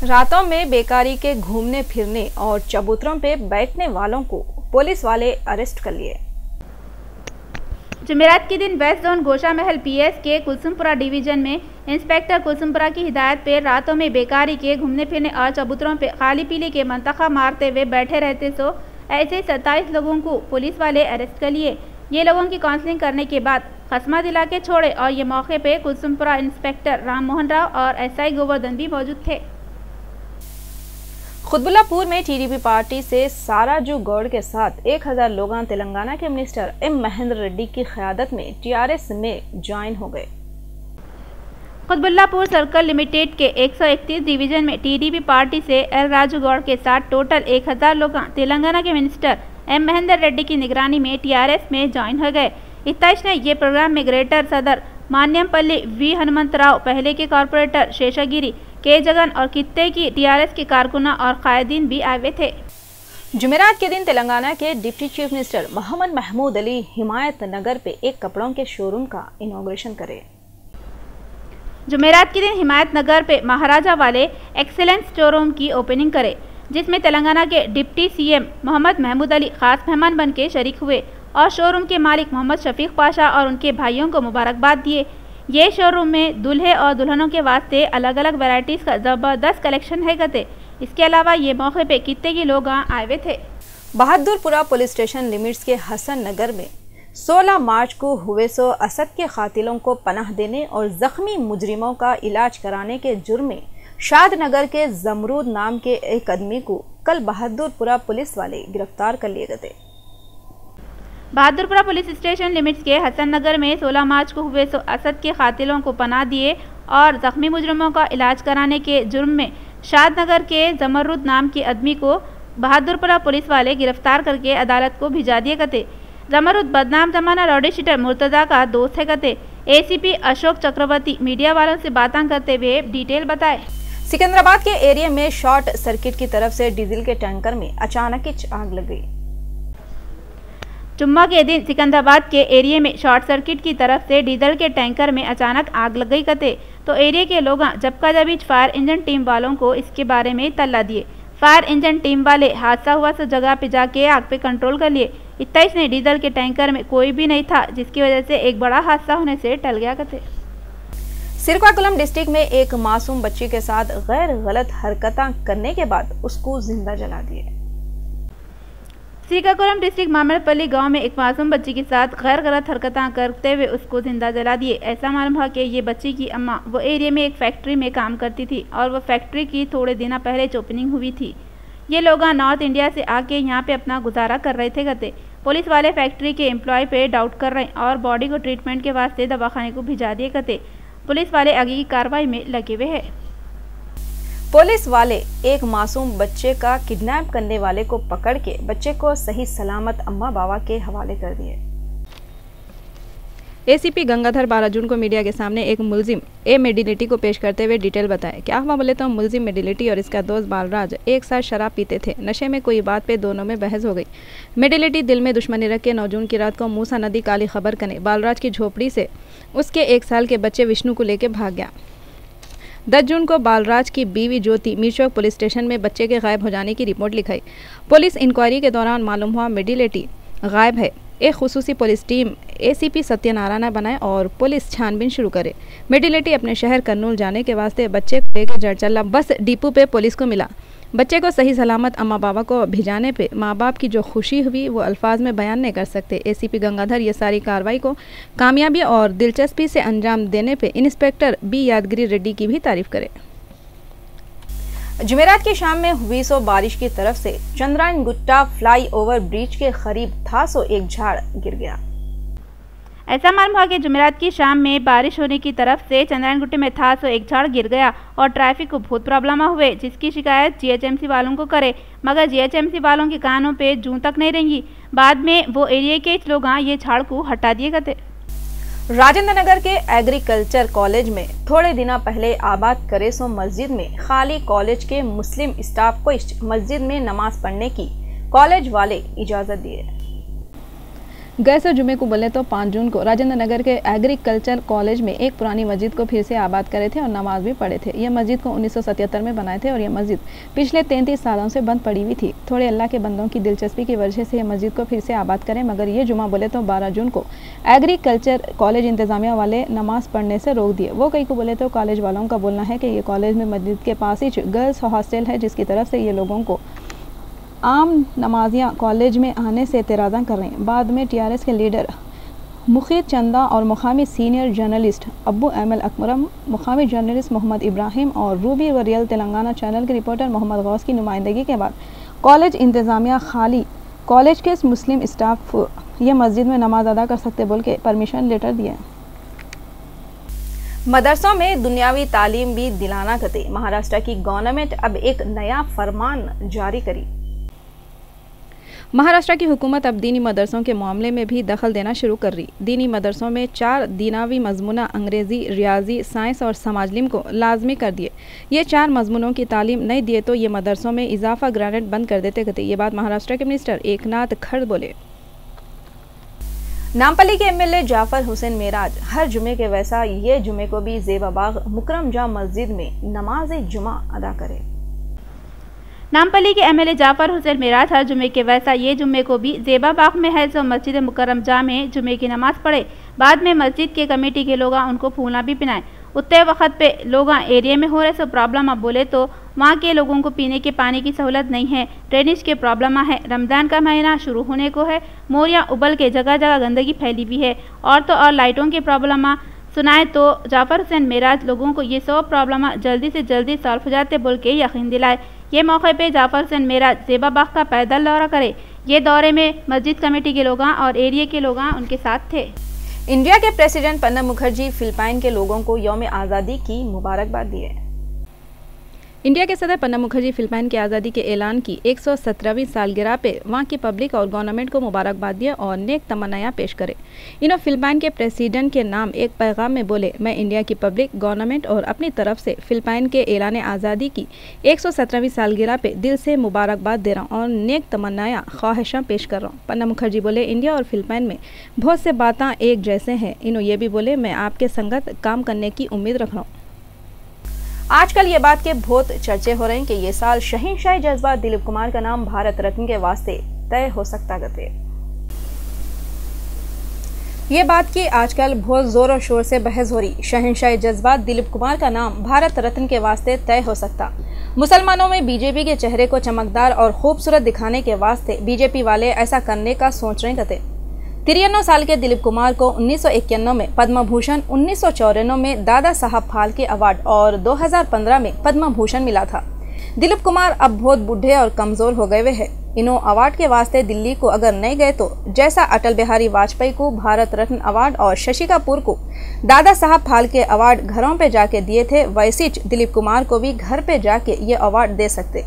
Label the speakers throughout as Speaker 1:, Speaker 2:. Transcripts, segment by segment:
Speaker 1: रातों में बेकारी के घूमने फिरने और चबूतरों पे बैठने वालों को पुलिस वाले अरेस्ट कर लिए।
Speaker 2: जुमेरात के दिन वेस्ट जोन गोशा महल पीएस के कुलसुमपुरा डिवीजन में इंस्पेक्टर कुलसुमपुरा की हिदायत पर रातों में बेकारी के घूमने फिरने और चबूतरों पे खाली पीली के मंतखा मारते हुए बैठे रहते सो ऐसे 27 लोगों को पुलिस वाले अरेस्ट कर लिए। ये लोगों की काउंसलिंग करने के बाद खसमा दिला के छोड़े और ये मौके पे कुलसुमपुरा इंस्पेक्टर राम मोहन राव और एसआई गोवर्धन भी मौजूद थे।
Speaker 1: खुतबुल्लापुर में टीडीपी पार्टी से साराजू गौड़ के साथ 1000 लोग तेलंगाना के मिनिस्टर एम महेंद्र रेड्डी की क़यादत में टीआरएस में ज्वाइन हो गए।
Speaker 2: खुतबुल्लापुर सर्कल लिमिटेड के 131 डिवीजन में टीडीपी पार्टी से एल राजू गौड़ के साथ टोटल 1000 लोग तेलंगाना के मिनिस्टर एम महेंद्र रेड्डी की निगरानी में टीआरएस में ज्वाइन हो गए। 27 ने ये प्रोग्राम में ग्रेटर सदर मान्यमपल्ली वी हनुमंतराव, पहले के कॉरपोरेटर शेषागिरी के जगन और कित्ते की टीआरएस के कारकुना और कायदीन भी आए हुए थे।
Speaker 1: जुमेरात के दिन तेलंगाना के deputy chief minister Mohammed Mahmood Ali Himayat Nagar पे एक कपड़ों के शोरूम का इनॉग्रेशन करे।
Speaker 2: जुमेरात के दिन हिमायत नगर पे महाराजा वाले एक्सेलेंस शोरूम की ओपनिंग करे, जिसमें तेलंगाना के डिप्टी सीएम मोहम्मद महमूद अली खास मेहमान बन के शरीक हुए और शोरूम के मालिक मोहम्मद शफीक पाशा और उनके भाइयों को मुबारकबाद दिए। ये शोरूम में दूल्हे और दुल्हनों के वास्ते अलग अलग वैरायटीज़ का ज़बरदस्त कलेक्शन है गते। इसके अलावा ये मौके पे कितने के लोग आए हुए थे।
Speaker 1: बहादुरपुरा पुलिस स्टेशन लिमिट्स के हसन नगर में 16 मार्च को हुए असद के कातिलों को पनाह देने और जख्मी मुजरिमों का इलाज कराने के जुर्म में शादनगर के जमरूद नाम के एक आदमी को कल बहादुरपुरा पुलिस वाले गिरफ्तार कर लिए गए।
Speaker 2: बहादुरपुरा पुलिस स्टेशन लिमिट्स के हसन नगर में 16 मार्च को हुए असद के कातिलों को पनाह दिए और जख्मी मुजरिमों का इलाज कराने के जुर्म में शादनगर के जमरूद नाम के आदमी को बहादुरपुरा पुलिस वाले गिरफ्तार करके अदालत को भिजा दिए गए। जमरूद बदनाम जमाना रॉडी शीटर मुर्तजा का दोस्त है गते। एसीपी अशोक चक्रवर्ती मीडिया वालों से बातें करते हुए डिटेल बताए।
Speaker 1: सिकंदराबाद के एरिया में शॉर्ट सर्किट की तरफ से डीजल के टैंकर में अचानक ही आग लग गई।
Speaker 2: जुम्मा के दिन सिकंदराबाद के एरिया में शॉर्ट सर्किट की तरफ से डीजल के टैंकर में अचानक आग लग गई कते, तो एरिया के लोग जबका जब फायर इंजन टीम वालों को इसके बारे में इत्तला दिए। फायर इंजन टीम वाले हादसा हुआ से जगह पे जाके आग पे कंट्रोल कर लिए। 27 ने डीजल के टैंकर में कोई भी नहीं था, जिसकी वजह से एक बड़ा हादसा होने से टल गया कते।
Speaker 1: श्रीकाकुलम डिस्ट्रिक्ट में एक मासूम बच्ची के साथ गैर गलत हरकतें करने के बाद उसको जिंदा जला दिए।
Speaker 2: श्रीकाकुलम डिस्ट्रिक्ट मामलपल्ली गांव में एक मासूम बच्ची के साथ गैर गलत हरकतें करते हुए उसको जिंदा जला दिए। ऐसा मालूम हुआ कि ये बच्ची की अम्मा वो एरिया में एक फैक्ट्री में काम करती थी और वो फैक्ट्री की थोड़े दिन पहले ओपनिंग हुई थी। ये लोग नॉर्थ इंडिया से आके यहाँ पे अपना गुजारा कर रहे थे गते। पुलिस वाले फैक्ट्री के एम्प्लॉय पे डाउट कर रहे और बॉडी को ट्रीटमेंट के वास्ते दवाखाने को भिजा दिए गते। पुलिस वाले आगे की कार्रवाई में लगे हुए हैं।
Speaker 1: पुलिस वाले एक मासूम बच्चे का किडनैप करने वाले को पकड़ के बच्चे को सही सलामत अम्मा बाबा के हवाले कर दिए। एसीपी गंगाधर 12 जून को मीडिया के सामने एक मुलजिम ए मेडिलिटी को पेश करते हुए डिटेल बताए। क्या हुआ बोले तो मुलजिम मेडिलिटी और इसका दोस्त बालराज एक साथ शराब पीते थे। नशे में कोई बात पे दोनों में बहस हो गई। मेडिलिटी दिल में दुश्मनी रख के 9 जून की रात को मूसा नदी काली खबर करने बालराज की झोपड़ी से उसके 1 साल के बच्चे विष्णु को लेकर भाग गया। 10 जून को बालराज की बीवी ज्योति मीरचौक पुलिस स्टेशन में बच्चे के गायब हो जाने की रिपोर्ट लिखाई। पुलिस इंक्वायरी के दौरान मालूम हुआ मेडिलिटी गायब है। एक खुसूसी पुलिस टीम एसीपी सत्यनारायण बनाए और पुलिस छानबीन शुरू करे। मेडिलिटी अपने शहर कर्नूल जाने के वास्ते बच्चे को लेकर जड़चल्ला बस डिपो पे पुलिस को मिला। बच्चे को सही सलामत अम्मा बाबा को भिजाने पे माँ बाप की जो खुशी हुई वो अल्फाज में बयान नहीं कर सकते। एसीपी गंगाधर ये सारी कार्रवाई को कामयाबी और दिलचस्पी से अंजाम देने पे इंस्पेक्टर बी यादगिरी रेड्डी की भी तारीफ करे। जुमेरात की शाम में हुई बारिश की तरफ से Chandrayan Gutta flyover bridge के करीब था एक झाड़ गिर गया।
Speaker 2: ऐसा मालूम हुआ कि जुमेरात की शाम में बारिश होने की तरफ से चंद्रायन गुट्टे में था एक झाड़ गिर गया और ट्रैफिक को बहुत प्रॉब्लम हुए, जिसकी शिकायत जीएचएमसी वालों को करे, मगर जीएचएमसी वालों के कानों पे जूं तक नहीं रहेंगी। बाद में वो एरिया के लोग ये झाड़ को हटा दिए गए।
Speaker 1: राजेंद्र नगर के एग्रीकल्चर कॉलेज में थोड़े दिन पहले आबाद करे मस्जिद में खाली कॉलेज के मुस्लिम स्टाफ को मस्जिद में नमाज पढ़ने की कॉलेज वाले इजाजत दिए। गए सो जुमे को बोले तो 5 जून को राजेंद्र नगर के एग्रीकल्चर कॉलेज में एक पुरानी मस्जिद को फिर से आबाद करे थे और नमाज भी पढ़े थे। यह मस्जिद को 1977 में बनाए थे और यह मस्जिद पिछले 33 सालों से बंद पड़ी हुई थी। थोड़े अल्लाह के बंदों की दिलचस्पी की वजह से यह मस्जिद को फिर से आबाद करें, मगर ये जुमा बोले तो 12 जून को एग्रीकल्चर कॉलेज इंतजामिया वाले नमाज पढ़ने से रोक दिए। वो कई को बोले तो कॉलेज वालों का बोलना है कि ये कॉलेज में मस्जिद के पास ही गर्ल्स हॉस्टल है, जिसकी तरफ से ये लोगों को आम नमाजियाँ कॉलेज में आने से एतराज़ा कर रहे हैं। बाद में टीआरएस के लीडर मुखीद चंदा और मुकामी सीनियर जर्नलिस्ट अब्बू अहमद अकरम, मुकामी जर्नलिस्ट मोहम्मद इब्राहिम और रूबी व रियल तेलंगाना चैनल के रिपोर्टर मोहम्मद गौस की नुमाइंदगी के बाद कॉलेज इंतज़ामिया खाली कॉलेज के मुस्लिम स्टाफ ये मस्जिद में नमाज अदा कर सकते बोल के परमिशन लेटर दिए। मदरसों में दुनियावी तालीम भी दिलाना कहते महाराष्ट्र की गवर्नमेंट अब एक नया फरमान जारी करी। महाराष्ट्र की हुकूमत अब दीनी मदरसों के मामले में भी दखल देना शुरू कर रही। दीनी मदरसों में 4 दीनावी मजमूना अंग्रेज़ी, रियाजी, साइंस और समाजलिम को लाजमी कर दिए। ये 4 मजमूनों की तालीम नहीं दिए तो ये मदरसों में इजाफा ग्रेनेड बंद कर देते कहते। ये बात महाराष्ट्र के मिनिस्टर एकनाथ खड़ बोले। नामपल्ली के एमएलए जाफर हुसैन मेराज हर जुमे के वैसा ये जुमे को भी ज़ेबाबाग मुकरम जा मस्जिद में नमाज जुमा अदा करे।
Speaker 2: नामपल्ली के एमएलए जाफर हुसैन मेराज हर जुमे के वैसा ये जुमे को भी ज़ेबाबाग में है जो मस्जिद मुकरम जा में जुमे की नमाज पढ़े। बाद में मस्जिद के कमेटी के लोग उनको फूलना भी पिनाए। उतने वक्त पे लोग एरिया में हो रहे सो प्रॉब्लम अब बोले तो वहाँ के लोगों को पीने के पानी की सहूलत नहीं है, ड्रेनेज के प्रॉब्लम है, रमज़ान का महीना शुरू होने को है, मोरियाँ उबल के जगह जगह गंदगी फैली हुई है और तो और लाइटों की प्रॉब्लम सुनाए तो जाफर हुसैन मेराज लोगों को ये सब प्रॉब्लम जल्दी से जल्दी सॉल्व हो जाते बोल के यकीन दिलाए। ये मौके पे जाफर हुसैन मेराज ज़ेबाबाग का पैदल दौरा करे। ये दौरे में मस्जिद कमेटी के लोग और एरिया के लोग उनके साथ थे।
Speaker 1: इंडिया के प्रेसिडेंट प्रणब मुखर्जी फिलिपाइन के लोगों को यौम आज़ादी की मुबारकबाद दिए। इंडिया के सदर प्रणब मुखर्जी फिलिपाइन की आज़ादी के ऐलान की 117वीं सालगिरह पे वहाँ की पब्लिक और गवर्नमेंट को मुबारकबाद दिया और नेक तमन्नाएं पेश करे। इन्हों फिलिपाइन के प्रेसिडेंट के नाम एक पैगाम में बोले, मैं इंडिया की पब्लिक, गवर्नमेंट और अपनी तरफ से फिलिपाइन के ऐलान आज़ादी की 117वीं सालगिरह पे दिल से मुबारकबाद दे रहा हूँ और नेक तमन्नाएं ख्वाहिशां पेश कर रहा हूँ। प्रणब मुखर्जी बोले, इंडिया और फिलिपाइन में बहुत से बातें एक जैसे हैं। इन्हों ये भी बोले, मैं आपके संगत काम करने की उम्मीद रख रहा हूँ। आजकल ये बात के बहुत चर्चे हो रहे हैं कि ये साल शहंशाही जज्बात दिलीप कुमार का नाम भारत रत्न के वास्ते तय हो सकता गते। ये बात की आजकल बहुत जोर और शोर से बहस हो रही। शहंशाही जज्बात दिलीप कुमार का नाम भारत रत्न के वास्ते तय हो सकता। मुसलमानों में बीजेपी के चेहरे को चमकदार और खूबसूरत दिखाने के वास्ते बीजेपी वाले ऐसा करने का सोच रहे कहते। 93 साल के दिलीप कुमार को 1991 में पद्म भूषण, 1994 में दादा साहब फाल्के अवार्ड और 2015 में पद्म भूषण मिला था। दिलीप कुमार अब बहुत बूढ़े और कमजोर हो गए हुए हैं। इन्हों अवार्ड के वास्ते दिल्ली को अगर नहीं गए तो जैसा अटल बिहारी वाजपेयी को भारत रत्न अवार्ड और शशि कपूर को दादा साहब फाल्के अवार्ड घरों पे जाके दिए थे, वैसे दिलीप कुमार को भी घर पे जाके ये अवार्ड दे सकते।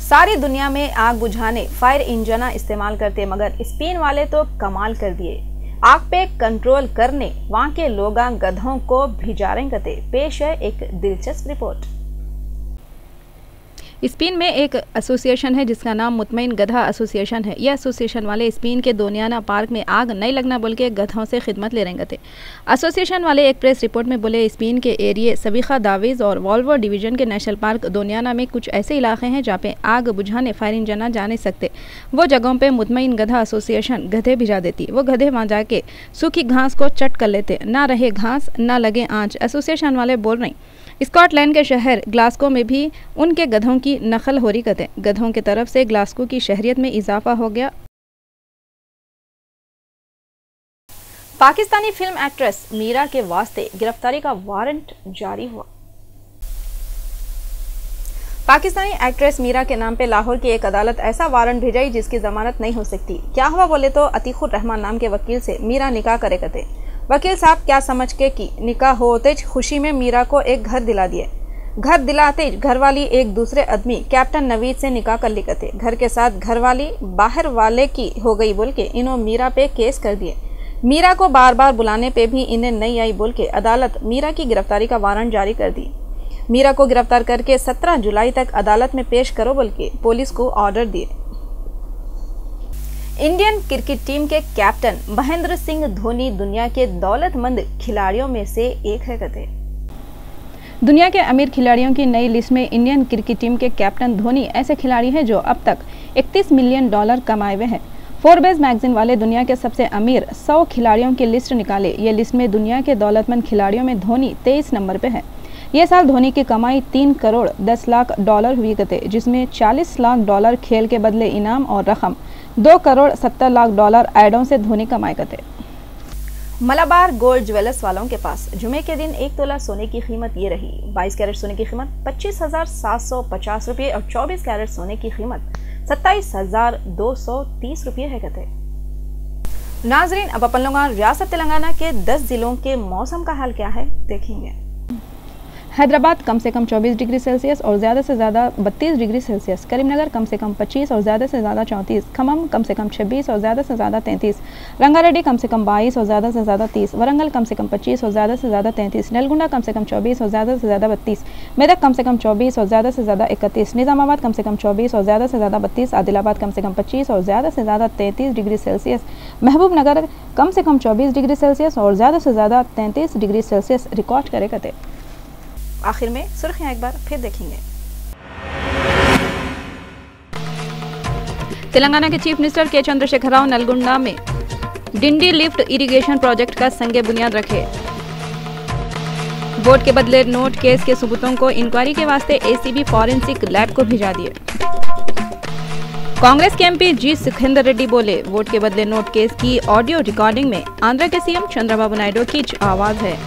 Speaker 1: सारी दुनिया में आग बुझाने फायर इंजन इस्तेमाल करते, मगर स्पेन वाले तो कमाल कर दिए। आग पे कंट्रोल करने वहां के लोग गधों को भिजा रहे कहते। पेश है एक दिलचस्प रिपोर्ट। स्पेन में एक एसोसिएशन है जिसका नाम मुतमईन गधा एसोसिएशन है। यह एसोसिएशन वाले स्पेन के दोनियाना पार्क में आग नहीं लगना बोल के गधों से खिदमत ले रहे थे। एसोसिएशन वाले एक प्रेस रिपोर्ट में बोले, स्पेन के एरिए सबिखा दावीज और वॉल्वर डिवीजन के नेशनल पार्क दोनियाना में कुछ ऐसे इलाके हैं जहाँ पे आग बुझाने फायर इंजन जा नहीं सकते। वो जगहों पे मुतमईन गधा एसोसिएशन गधे भिजा देती। वो गधे वहाँ जाके सूखी घास को चट कर लेते, ना रहे घास ना लगे आँच। एसोसिएशन वाले बोल रहे स्कॉटलैंड के शहर ग्लासगो में भी उनके गधों की नकल हो रही कहते। गधों की तरफ से ग्लासगो की शहरियत में इजाफा हो गया। पाकिस्तानी फिल्म एक्ट्रेस मीरा के वास्ते गिरफ्तारी का वारंट जारी हुआ। पाकिस्तानी एक्ट्रेस मीरा के नाम पे लाहौर की एक अदालत ऐसा वारंट भेजाई जिसकी जमानत नहीं हो सकती। क्या हुआ बोले तो अतीकुर रहमान नाम के वकील से मीरा निकाह करे कहते। वकील साहब क्या समझ के कि निकाह होते खुशी में मीरा को एक घर दिला दिए। घर दिलाते घर वाली एक दूसरे आदमी कैप्टन नवीद से निकाह कर ली कहते। घर के साथ घर वाली बाहर वाले की हो गई बोल के इन्हों मीरा पे केस कर दिए। मीरा को बार बार बुलाने पे भी इन्हें नहीं आई बोल के अदालत मीरा की गिरफ्तारी का वारंट जारी कर दी। मीरा को गिरफ्तार करके 17 जुलाई तक अदालत में पेश करो बोल के पुलिस को ऑर्डर दिए। इंडियन क्रिकेट टीम के कैप्टन महेंद्र सिंह धोनी दुनिया के दौलतमंद खिलाड़ियों में से एक है कहते। दुनिया के अमीर खिलाड़ियों की नई लिस्ट में इंडियन क्रिकेट टीम के कैप्टन धोनी ऐसे खिलाड़ी हैं जो अब तक $31 मिलियन कमाए हुए हैं। फोर्ब्स मैगजीन वाले दुनिया के सबसे अमीर 100 खिलाड़ियों की लिस्ट निकाले। ये लिस्ट में दुनिया के दौलतमंद खिलाड़ियों में धोनी 23 नंबर पे है। ये साल धोनी की कमाई $3 करोड़ 10 लाख हुई कहते, जिसमें $40 लाख खेल के बदले इनाम और रकम $2 करोड़ 70 लाख एडों से धोनी कमाए करते। मलाबार गोल्ड ज्वेलर्स वालों के पास जुमे के दिन 1 तोला सोने की कीमत ये रही। 22 कैरेट सोने की कीमत 25,750 रुपये और 24 कैरेट सोने की कीमत 27,230 रुपये है कहते। नाजरीन, अब अपन लोग रियासत तेलंगाना के 10 जिलों के मौसम का हाल क्या है देखेंगे। हैदराबाद कम से कम 24 डिग्री सेल्सियस और ज़्यादा से ज़्यादा 32 डिग्री सेल्सियस। करीमनगर कम से कम 25 और ज़्यादा से ज़्यादा 34। खम्मम कम से कम 26 और ज़्यादा से ज़्यादा 33। रंगारेड्डी कम से कम 22 और ज़्यादा से ज़्यादा 30। वरंगल कम से कम 25 और ज़्यादा से ज़्यादा 33। नलगुंडा कम से कम 24 और ज़्यादा से ज़्यादा 32। मेदक कम से कम 24 और ज़्यादा से ज़्यादा 31। निज़ामाबाद कम से कम 24 और ज़्यादा से ज़्यादा 32। आदिलाबाद कम से कम 25 और ज़्यादा से ज़्यादा 33 डिग्री सेल्सियस। महबूब नगर कम से कम 24 डिग्री सेल्सियस और ज़्यादा से ज़्यादा 33 डिग्री सेल्सियस रिकॉर्ड करे करते। आखिर में सुर्खियां एक बार फिर देखेंगे। तेलंगाना के चीफ मिनिस्टर के चंद्रशेखर राव नलगुंडा में डिंडी लिफ्ट इरिगेशन प्रोजेक्ट का संगे बुनियाद रखे। वोट के बदले नोट केस के सबूतों को इंक्वायरी के वास्ते एसीबी फॉरेंसिक लैब को भिजा दिए। कांग्रेस के एमपी जी सुखेंदर रेड्डी बोले, वोट के बदले नोट केस की ऑडियो रिकॉर्डिंग में आंध्र के सीएम चंद्रबाबू नायडू की आवाज है।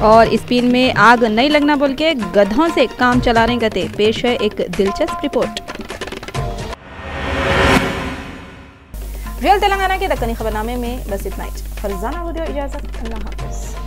Speaker 1: और स्पेन में आग नहीं लगना बोल के गधों से काम चला रहे गते। पेश है एक दिलचस्प रिपोर्ट। रियल तेलंगाना के दक्कनी खबरनामे में बस इतना ही। फरजाना इजाजत। अल्लाह हाफिज।